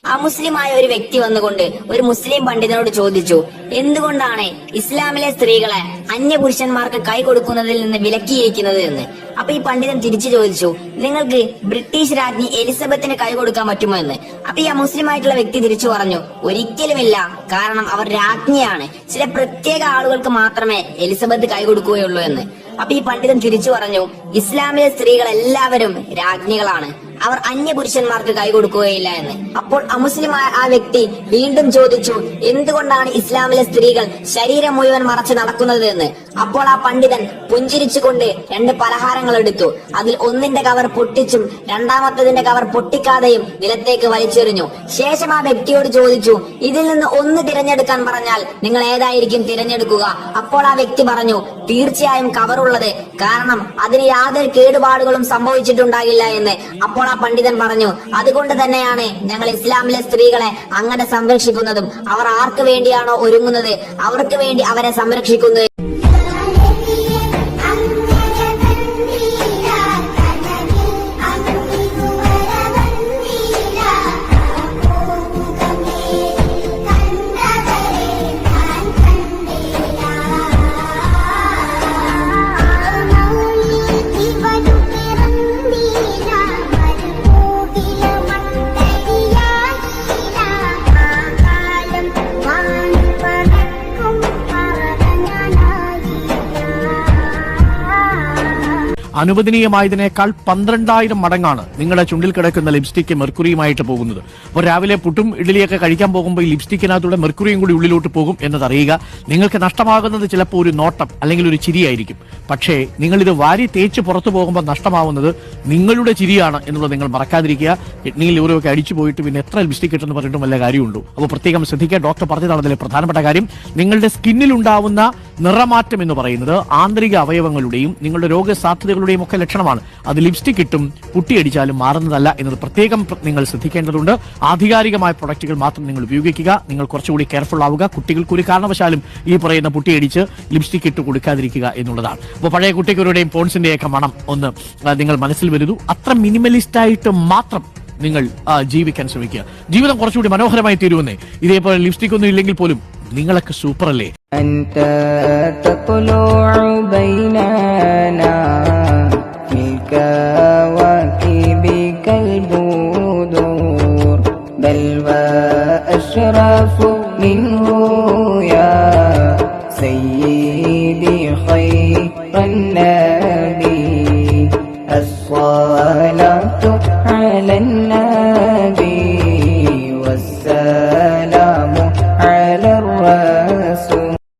അമുസ്ലിമായ ഒരു വ്യക്തി വന്നുകൊണ്ട് ഒരു മുസ്ലിം പണ്ഡിതനോട് ചോദിച്ചു, എന്തുകൊണ്ടാണ് ഇസ്ലാമിലെ സ്ത്രീകളെ അന്യപുരുഷന്മാർക്ക് കൈ കൊടുക്കുന്നതിൽ നിന്ന് വിലക്കിയിരിക്കുന്നത് എന്ന്. അപ്പൊ ഈ പണ്ഡിതൻ തിരിച്ചു ചോദിച്ചു, നിങ്ങൾക്ക് ബ്രിട്ടീഷ് രാജ്ഞി എലിസബത്തിന് കൈ കൊടുക്കാൻ പറ്റുമോ എന്ന്. അപ്പൊ ഈ അമുസ്ലിമായിട്ടുള്ള വ്യക്തി തിരിച്ചു പറഞ്ഞു, ഒരിക്കലുമില്ല, കാരണം അവർ രാജ്ഞിയാണ്, ചില പ്രത്യേക ആളുകൾക്ക് മാത്രമേ എലിസബത്ത് കൈ കൊടുക്കുകയുള്ളൂ എന്ന്. അപ്പൊ ഈ പണ്ഡിതൻ തിരിച്ചു പറഞ്ഞു, ഇസ്ലാമിലെ സ്ത്രീകൾ എല്ലാവരും രാജ്ഞികളാണ്, അവർ അന്യപുരുഷന്മാർക്ക് കൈ കൊടുക്കുകയില്ല എന്ന്. അപ്പോൾ അമുസ്ലിമായ ആ വ്യക്തി വീണ്ടും ചോദിച്ചു, എന്തുകൊണ്ടാണ് ഇസ്ലാമിലെ സ്ത്രീകൾ ശരീരം മുഴുവൻ മറച്ച് നടക്കുന്നത് എന്ന്. അപ്പോൾ ആ പണ്ഡിതൻ പുഞ്ചിരിച്ചുകൊണ്ട് 2 പലഹാരങ്ങൾ എടുത്തു. അതിൽ ഒന്നിന്റെ കവർ പൊട്ടിച്ചും രണ്ടാമത്തതിന്റെ കവർ പൊട്ടിക്കാതെയും നിലത്തേക്ക് വലിച്ചെറിഞ്ഞു. ശേഷം ആ വ്യക്തിയോട് ചോദിച്ചു, ഇതിൽ നിന്ന് ഒന്ന് തിരഞ്ഞെടുക്കാൻ പറഞ്ഞാൽ നിങ്ങൾ ഏതായിരിക്കും തിരഞ്ഞെടുക്കുക? അപ്പോൾ ആ വ്യക്തി പറഞ്ഞു, തീർച്ചയായും കവറുള്ളത്, കാരണം അതിന് യാതൊരു കേടുപാടുകളും സംഭവിച്ചിട്ടുണ്ടാകില്ല എന്ന്. അപ്പോൾ ആ പണ്ഡിതൻ പറഞ്ഞു, അതുകൊണ്ട് തന്നെയാണ് ഞങ്ങൾ ഇസ്ലാമിലെ സ്ത്രീകളെ അങ്ങനെ സംരക്ഷിക്കുന്നതും. അവർ ആർക്ക് വേണ്ടിയാണോ ഒരുങ്ങുന്നത് അവർക്ക് വേണ്ടി അവരെ സംരക്ഷിക്കുന്നത്. അനുവദനീയമായതിനേക്കാൾ 12,000 മടങ്ങാണ് നിങ്ങളുടെ ചുണ്ടിൽ കിടക്കുന്ന ലിപ്സ്റ്റിക്ക് മെർക്കുറിയുമായിട്ട് പോകുന്നത്. അപ്പോൾ രാവിലെ പുട്ടും ഇഡ്ഡലിയൊക്കെ കഴിക്കാൻ പോകുമ്പോൾ ഈ ലിപ്സ്റ്റിക്കിനകത്തൂടെ മെർക്കുറിയും കൂടി ഉള്ളിലോട്ട് പോകും എന്നതറിയുക. നിങ്ങൾക്ക് നഷ്ടമാകുന്നത് ചിലപ്പോൾ ഒരു നോട്ടം അല്ലെങ്കിൽ ഒരു ചിരിയായിരിക്കും. പക്ഷേ നിങ്ങളിത് വാരി തേച്ച് പുറത്തു പോകുമ്പോൾ നഷ്ടമാവുന്നത് നിങ്ങളുടെ ചിരിയാണ് എന്നുള്ളത് നിങ്ങൾ മറക്കാതിരിക്കുക. കിഡ്നിയിൽ ഇവരൊക്കെ അടിച്ചു പോയിട്ട് പിന്നെ എത്ര ലിപ്സ്റ്റിക് ഇട്ടെന്ന് പറഞ്ഞിട്ടും വല്ല കാര്യമുണ്ടോ? അപ്പോൾ പ്രത്യേകം ശ്രദ്ധിക്കുക. ഡോക്ടർ പറഞ്ഞതാണ് അതിലെ പ്രധാനപ്പെട്ട കാര്യം. നിങ്ങളുടെ സ്കിന്നിലുണ്ടാവുന്ന നിറമാറ്റം എന്ന് പറയുന്നത് ആന്തരിക അവയവങ്ങളുടെയും നിങ്ങളുടെ രോഗസാധ്യതകളുടെയും ഒക്കെ ലക്ഷണമാണ്. അത് ലിപ്സ്റ്റിക് ഇട്ടും പുട്ടിയടിച്ചാലും മാറുന്നതല്ല എന്നത് പ്രത്യേകം നിങ്ങൾ ശ്രദ്ധിക്കേണ്ടതുണ്ട്. ആധികാരികമായ പ്രൊഡക്റ്റുകൾ മാത്രം നിങ്ങൾ ഉപയോഗിക്കുക. നിങ്ങൾ കുറച്ചുകൂടി കെയർഫുൾ ആവുക. കുട്ടികൾക്ക് ഒരു കാരണവശാലും ഈ പറയുന്ന പുട്ടിയടിച്ച് ലിപ്സ്റ്റിക് ഇട്ട് കൊടുക്കാതിരിക്കുക എന്നുള്ളതാണ്. അപ്പോൾ പഴയ കുട്ടികളുടെയും പോൺസിന്റെയൊക്കെ മണം ഒന്ന് നിങ്ങൾ മനസ്സിൽ വരുന്നു. അത്ര മിനിമലിസ്റ്റായിട്ട് മാത്രം നിങ്ങൾ ജീവിക്കാൻ ശ്രമിക്കുക. ജീവിതം കുറച്ചുകൂടി മനോഹരമായി തീരുമെന്നേ. ഇതേപോലെ ലിപ്സ്റ്റിക് ഒന്നും ഇല്ലെങ്കിൽ പോലും നിങ്ങളൊക്കെ സൂപ്പർ അല്ലേ? بل وأشرف منه